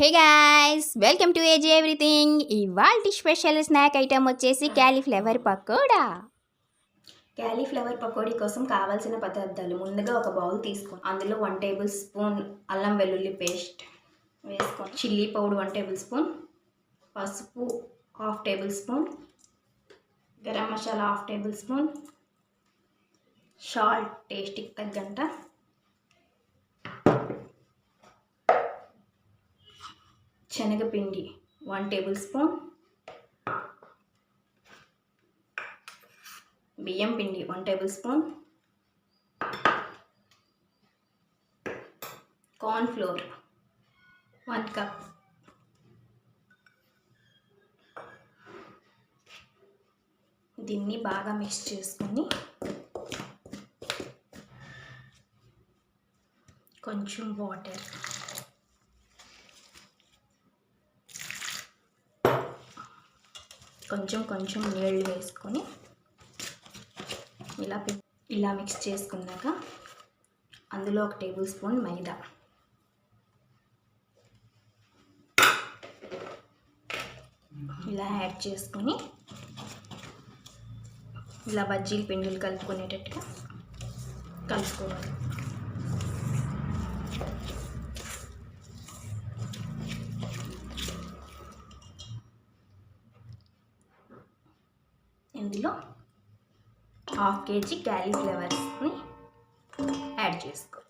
Hey guys, welcome to AG everything. ఇవాల్టి special snack item వచ్చేసి cauliflower pakoda. Cauliflower pakodi కోసం కావాల్సిన పదార్థాలు: ముందుగా ఒక బౌల్ తీసుకొని అందులో 1 టేబుల్ స్పూన్ అల్లం వెల్లుల్లి పేస్ట్ వేసుకొని, చిల్లీ పౌడర్ 1 టేబుల్ స్పూన్, పసుపు 1/2 table spoon, garam masala 1/2 table spoon, salt టేస్ట్కి తగ్గంత, శనగపిండి 1 టేబుల్ స్పూన్, బియ్యం పిండి 1 table spoon, corn flour 1 cup, దీన్ని బాగా మిక్స్ చేసుకొని కొంచెం వాటర్, కొంచెం నీళ్ళు వేసుకొని ఇలా మిక్స్ చేసుకున్నాక అందులో 1 టేబుల్ స్పూన్ మైదా, ఇలా యాడ్ చేసుకొని ఇలా బజ్జీల పిండిలు కలుపుకునేటట్టుగా కలుపుకోవాలి. ఇందులో 1/2 కేజీ క్యాలీఫ్లవర్స్ని యాడ్ చేసుకో.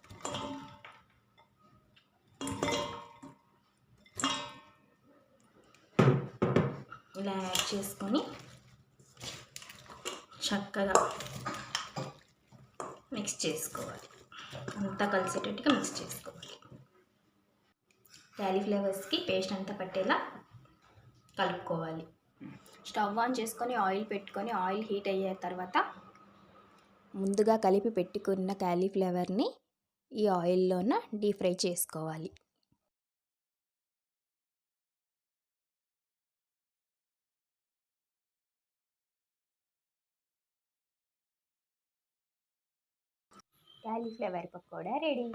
ఇలా యాడ్ చేసుకొని చక్కగా మిక్స్ చేసుకోవాలి. అంతా కలిసేటట్టుగా మిక్స్ చేసుకోవాలి. క్యాలీఫ్లవర్స్కి పేస్ట్ అంతా పట్టేలా కలుపుకోవాలి. స్టవ్ ఆన్ చేసుకొని ఆయిల్ పెట్టుకొని ఆయిల్ హీట్ అయ్యే తర్వాత ముందుగా కలిపి పెట్టుకున్న క్యాలీఫ్లవర్ని ఈ ఆయిల్లోన డీప్ ఫ్రై చేసుకోవాలి. Cauliflower pakoda ready.